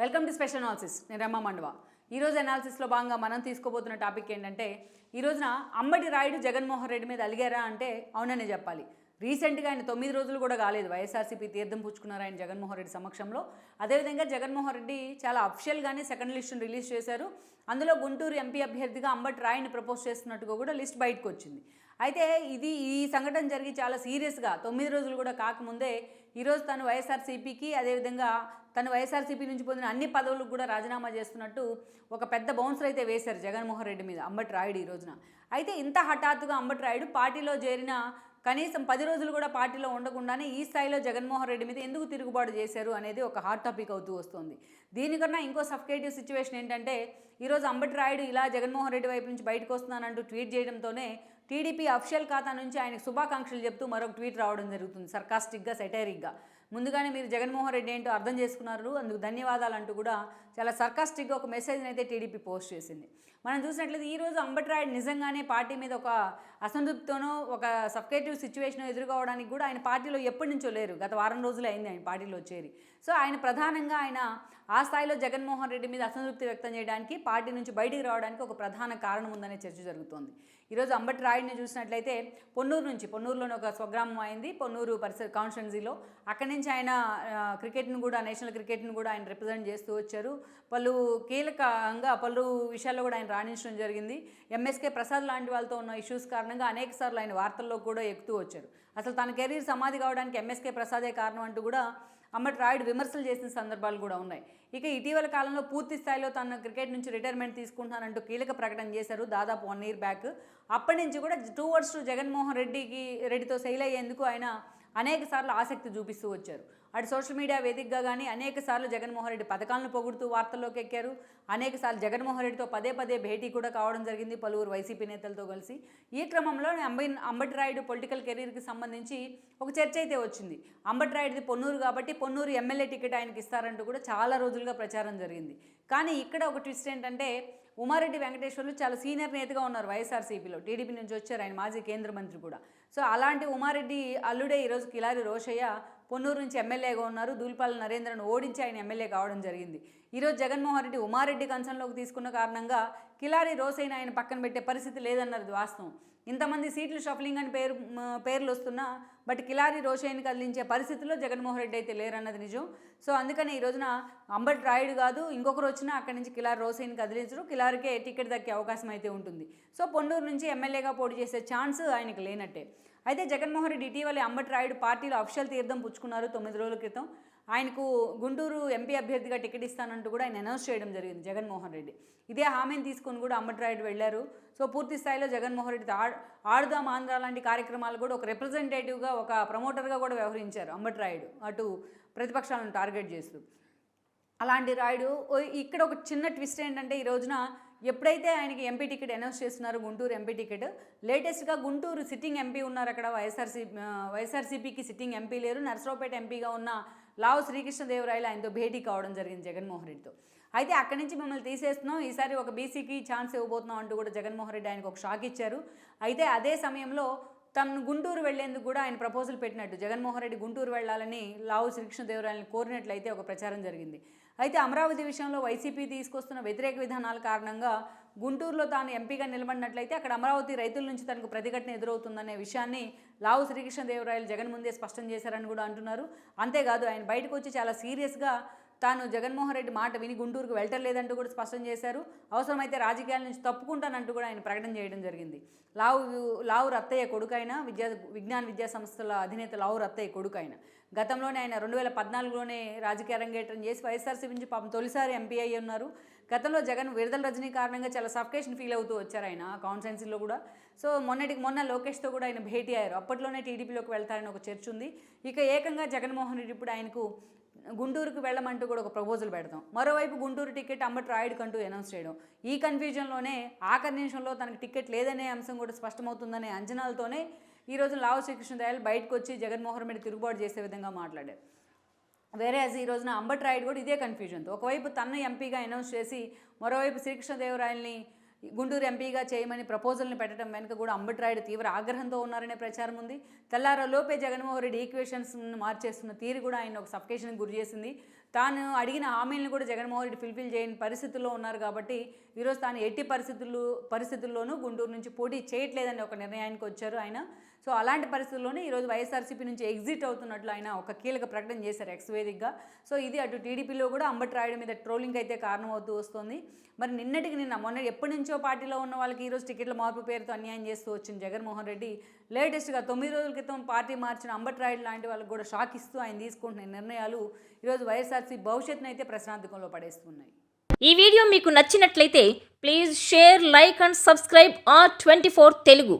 Welcome to special analysis. నేను రమ్మ మండవ. ఈరోజు అనాలిసిస్లో భాగంగా మనం తీసుకోబోతున్న టాపిక్ ఏంటంటే, ఈ రోజున అంబటి రాయుడు జగన్మోహన్ రెడ్డి మీద అలిగారా అంటే అవుననే చెప్పాలి. రీసెంట్గా ఆయన 9 రోజులు కూడా కాలేదు వైఎస్ఆర్సీపీ తీర్థం పుచ్చుకున్నారు ఆయన జగన్మోహన్ రెడ్డి సమక్షంలో. అదేవిధంగా జగన్మోహన్ రెడ్డి చాలా అఫిషియల్గానే సెకండ్ లిస్టును రిలీజ్ చేశారు. అందులో గుంటూరు ఎంపీ అభ్యర్థిగా అంబటి రాయుడిని ప్రపోజ్ చేస్తున్నట్టుగా కూడా లిస్ట్ బయటకు వచ్చింది. అయితే ఈ సంఘటన జరిగి చాలా సీరియస్గా 9 రోజులు కూడా కాకముందే ఈరోజు తను వైఎస్ఆర్సీపీకి, అదేవిధంగా తను వైఎస్ఆర్సీపీ నుంచి పొందిన అన్ని పదవులకు కూడా రాజీనామా చేస్తున్నట్టు ఒక పెద్ద బౌన్సర్ అయితే వేశారు జగన్మోహన్ రెడ్డి మీద అంబటి రాయుడు ఈ రోజున. అయితే ఇంత హఠాత్తుగా అంబటి రాయుడు పార్టీలో చేరిన కనీసం 10 రోజులు కూడా పార్టీలో ఉండకుండానే ఈ స్థాయిలో జగన్మోహన్ రెడ్డి మీద ఎందుకు తిరుగుబాటు చేశారు అనేది ఒక హాట్ టాపిక్ అవుతూ వస్తుంది. దీనికన్నా ఇంకో సఫికేటివ్ సిచ్యువేషన్ ఏంటంటే, ఈరోజు అంబటి రాయుడు ఇలా జగన్మోహన్ రెడ్డి వైపు నుంచి బయటకు వస్తున్నానంటూ ట్వీట్ చేయడంతోనే టీడీపీ అఫిషియల్ ఖాతా నుంచి ఆయనకు శుభాకాంక్షలు చెప్తూ మరొక ట్వీట్ రావడం జరుగుతుంది, సర్కాస్టిక్గా, సెటైరిక్గా. ముందుగానే మీరు జగన్మోహన్ రెడ్డి ఏంటో అర్థం చేసుకున్నారు, అందుకు ధన్యవాదాలు అంటూ కూడా చాలా సర్కాస్టిక్గా ఒక మెసేజ్ని అయితే టీడీపీ పోస్ట్ చేసింది. మనం చూసినట్లయితే ఈరోజు అంబటి రాయుడు నిజంగానే పార్టీ మీద ఒక అసంతృప్తితోనో ఒక సఫికేటివ్ సిచ్యువేషన్ ఎదుర్కోవడానికి కూడా ఆయన పార్టీలో ఎప్పటి నుంచో లేరు. గత వారం రోజులు అయింది ఆయన పార్టీలో చేరి. సో ఆయన ప్రధానంగా ఆయన ఆ స్థాయిలో జగన్మోహన్ రెడ్డి మీద అసంతృప్తి వ్యక్తం చేయడానికి, పార్టీ నుంచి బయటికి రావడానికి ఒక ప్రధాన కారణం ఉందనే చర్చ జరుగుతోంది. ఈరోజు అంబటి రాయుడిని చూసినట్లయితే పొన్నూరులోని ఒక స్వగ్రామం అయింది, పొన్నూరు పరిసర కాన్స్టిట్యున్సీలో. అక్కడి నుంచి ఆయన క్రికెట్ను కూడా, నేషనల్ క్రికెట్ను కూడా ఆయన రిప్రజెంట్ చేస్తూ వచ్చారు. కీలకంగా పలు విషయాల్లో కూడా ఆయన రాణించడం జరిగింది. ఎంఎస్కే ప్రసాద్ లాంటి వాళ్ళతో ఉన్న ఇష్యూస్ కారణంగా అనేక సార్లు ఆయన వార్తల్లో కూడా ఎక్కుతూ వచ్చారు. అసలు తన కెరీర్ సమాధి కావడానికి ఎంఎస్కే ప్రసాదే కారణం అంటూ కూడా అంబటి రాయుడు విమర్శలు చేసిన సందర్భాలు కూడా ఉన్నాయి. ఇక ఇటీవల కాలంలో పూర్తి స్థాయిలో తన క్రికెట్ నుంచి రిటైర్మెంట్ తీసుకుంటానంటూ కీలక ప్రకటన చేశారు దాదాపు 1 year బ్యాక్. అప్పటి నుంచి కూడా టువర్డ్స్ జగన్మోహన్ రెడ్డితో సెయిల్ అయ్యేందుకు ఆయన అనేక సార్లు ఆసక్తి చూపిస్తూ వచ్చారు. అటు సోషల్ మీడియా వేదికగా కానీ అనేక సార్లు జగన్మోహన్ రెడ్డి పథకాలను పొగుడుతూ వార్తల్లోకి ఎక్కారు. అనేక సార్లు జగన్మోహన్ రెడ్డితో పదే భేటీ కూడా కావడం జరిగింది పలువురు వైసీపీ నేతలతో కలిసి. ఈ క్రమంలో అంబటి రాయుడు పొలిటికల్ కెరీర్కి సంబంధించి ఒక చర్చ అయితే వచ్చింది. అంబటి రాయుడిది పొన్నూరు కాబట్టి పొన్నూరు ఎమ్మెల్యే టికెట్ ఆయనకి ఇస్తారంటూ కూడా చాలా రోజులుగా ప్రచారం జరిగింది. కానీ ఇక్కడ ఒక ట్విస్ట్ ఏంటంటే, ఉమారెడ్డి వెంకటేశ్వర్లు చాలా సీనియర్ నేతగా ఉన్నారు వైఎస్ఆర్సీపీలో, టీడీపీ నుంచి వచ్చారు, ఆయన మాజీ కేంద్ర మంత్రి కూడా. సో అలాంటి ఉమారెడ్డి అల్లుడే ఈరోజు కిలారి రోషయ్య పొన్నూరు నుంచి ఎమ్మెల్యేగా ఉన్నారు. దూల్పాల నరేంద్రను ఓడించి ఆయన ఎమ్మెల్యే కావడం జరిగింది. ఈరోజు జగన్మోహన్ రెడ్డి ఉమారెడ్డి కంచంలోకి తీసుకున్న కారణంగా కిలారి రోసయ్యని ఆయన పక్కన పెట్టే పరిస్థితి లేదన్నది వాస్తవం. ఇంతమంది సీట్లు షఫలింగ్ అని పేర్లు వస్తున్నా బట్ కిలారి రోషయ్యని కదిలించే పరిస్థితిలో జగన్మోహన్ రెడ్డి అయితే లేరన్నది నిజం. సో అందుకని ఈ రోజున అంబటి రాయుడు కాదు, ఇంకొకరు వచ్చినా అక్కడి నుంచి కిలారి రోసయ్యని కదిలించరు, కిలారికే టికెట్ దక్కే అవకాశం అయితే ఉంటుంది. సో పొన్నూరు నుంచి ఎమ్మెల్యేగా పోటీ చేసే ఛాన్స్ ఆయనకు లేనట్టే. అయితే జగన్మోహన్ రెడ్డి ఇటీవలే అంబటి రాయుడు పార్టీలో అఫిషియల్ తీర్థం పుచ్చుకున్నారు 9 రోజుల క్రితం. ఆయనకు గుంటూరు ఎంపీ అభ్యర్థిగా టికెట్ ఇస్తానంటూ కూడా ఆయన అనౌన్స్ చేయడం జరిగింది జగన్మోహన్ రెడ్డి. ఇదే హామీని తీసుకొని కూడా అంబటి రాయుడు వెళ్ళారు. సో పూర్తి స్థాయిలో జగన్మోహన్ రెడ్డి ఆడుదాం ఆంధ్ర లాంటి కార్యక్రమాలు కూడా ఒక రిప్రజెంటేటివ్గా, ఒక ప్రమోటర్గా కూడా వ్యవహరించారు అంబటి రాయుడు, అటు ప్రతిపక్షాలను టార్గెట్ చేస్తూ. అలాంటి రాయుడు ఇక్కడ ఒక చిన్న ట్విస్ట్ ఏంటంటే, ఈ రోజున ఎప్పుడైతే ఆయనకి ఎంపీ టికెట్ అనౌన్స్ చేస్తున్నారు, గుంటూరు ఎంపీ టికెట్, లేటెస్ట్గా గుంటూరు సిట్టింగ్ ఎంపీ ఉన్నారు అక్కడ, వైఎస్ఆర్సీపీకి సిట్టింగ్ ఎంపీ లేరు. నర్సరావుపేట ఎంపీగా ఉన్న లావు శ్రీకృష్ణదేవరాయలు ఆయనతో భేటీ కావడం జరిగింది జగన్మోహన్ రెడ్డితో. అయితే అక్కడి నుంచి మిమ్మల్ని తీసేస్తున్నాం, ఈసారి ఒక బీసీకి ఛాన్స్ ఇవ్వబోతున్నాం అంటూ కూడా జగన్మోహన్ రెడ్డి ఆయనకు ఒక షాక్ ఇచ్చారు. అయితే అదే సమయంలో తను గుంటూరు వెళ్లేందుకు కూడా ఆయన ప్రపోజల్ పెట్టినట్టు, జగన్మోహన్ రెడ్డి గుంటూరు వెళ్లాలని లావు శ్రీకృష్ణదేవరాయలని కోరినట్లయితే ఒక ప్రచారం జరిగింది. అయితే అమరావతి విషయంలో వైసీపీ తీసుకొస్తున్న వ్యతిరేక విధానాల కారణంగా గుంటూరులో తాను ఎంపీగా నిలబడినట్లయితే అక్కడ అమరావతి రైతుల నుంచి తనకు ప్రతిఘటన ఎదురవుతుందనే విషయాన్ని లావు శ్రీకృష్ణదేవరాయలు జగన్ ముందే స్పష్టం చేశారని కూడా అంటున్నారు. అంతేకాదు ఆయన బయటకు వచ్చి చాలా సీరియస్గా తాను జగన్మోహన్ రెడ్డి మాట విని గుంటూరుకు వెళ్ళలేదంటూ కూడా స్పష్టం చేశారు. అవసరమైతే రాజకీయాల నుంచి తప్పుకుంటానంటూ కూడా ఆయన ప్రకటన చేయడం జరిగింది. లావు రత్తయ్య కొడుకైన విజ్ఞాన విద్యా సంస్థల అధినేత లావు రత్తయ్య కొడుకైన గతంలోనే ఆయన 2014లోనే రాజకీయ అరంగేట్రం చేసి వైఎస్ఆర్సీపీ నుంచి పాపం తొలిసారి ఎంపీ అయ్యి ఉన్నారు. గతంలో జగన్ విడుదల రజనీ కారణంగా చాలా సఫికేషన్ ఫీల్ అవుతూ వచ్చారు ఆయన కాన్స్టిట్యున్సీలో కూడా. సో మొన్న లోకేష్తో కూడా ఆయన భేటీ అయ్యారు. అప్పట్లోనే టీడీపీలోకి వెళ్తారని ఒక చర్చ ఉంది. ఇక ఏకంగా జగన్మోహన్ రెడ్డి ఇప్పుడు ఆయనకు గుంటూరుకు వెళ్ళమంటూ కూడా ఒక ప్రపోజల్ పెడతాం, మరోవైపు గుంటూరు టికెట్ అంబటి రాయుడుకు అంటూ అనౌన్స్ చేయడం, ఈ కన్ఫ్యూజన్లోనే ఆఖరి నిమిషంలో తనకు టికెట్ లేదనే అంశం కూడా స్పష్టమవుతుందనే అంచనాలతోనే ఈరోజు లావు శ్రీకృష్ణదేవరాయలు బయటకు వచ్చి జగన్మోహన్ రెడ్డి తిరుగుబాటు చేసే విధంగా మాట్లాడారు. వేరే ఈ రోజున అంబటి రాయుడు కూడా ఇదే కన్ఫ్యూజన్తో ఒకవైపు తన్ను ఎంపీగా అనౌన్స్ చేసి మరోవైపు శ్రీకృష్ణదేవరాయల్ని గుంటూరు ఎంపీగా చేయమని ప్రపోజల్ని పెట్టడం వెనుక కూడా అంబటి రాయుడు తీవ్ర ఆగ్రహంతో ఉన్నారనే ప్రచారం ఉంది. తెల్లారలోపే జగన్మోహన్ రెడ్డి ఈక్వేషన్స్ మార్చేస్తున్న తీరు కూడా ఆయన ఒక సఫికేషన్కి గురి చేసింది. తాను అడిగిన హామీలను కూడా జగన్మోహన్ రెడ్డి ఫుల్ఫిల్ చేయని పరిస్థితుల్లో ఉన్నారు కాబట్టి ఈరోజు తాను ఎట్టి పరిస్థితుల్లోనూ గుంటూరు నుంచి పోటీ చేయట్లేదని ఒక నిర్ణయానికి వచ్చారు ఆయన. సో అలాంటి పరిస్థితుల్లోనే ఈరోజు వైఎస్ఆర్సీపీ నుంచి ఎగ్జిట్ అవుతున్నట్లు ఆయన ఒక కీలక ప్రకటన చేశారు ఎక్స్ వేదికగా. సో ఇది అటు టీడీపీలో కూడా అంబటి రాయుడు మీద ట్రోలింగ్ అయితే కారణమవుతూ వస్తుంది. మరి మొన్న ఎప్పటి నుంచో పార్టీలో ఉన్న వాళ్ళకి ఈరోజు టికెట్ల మార్పు పేరుతో అన్యాయం చేస్తూ వచ్చింది జగన్మోహన్ రెడ్డి. లేటెస్ట్గా 9 రోజుల క్రితం పార్టీ మార్చిన అంబటి రాయుడు లాంటి వాళ్ళకి కూడా షాక్ ఇస్తూ ఆయన తీసుకుంటున్న నిర్ణయాలు ఈరోజు వైఎస్ఆర్సీ భవిష్యత్తును అయితే ప్రశ్నార్థకంలో పడేస్తున్నాయి. ఈ వీడియో మీకు నచ్చినట్లయితే please share, like and subscribe R24 Telugu.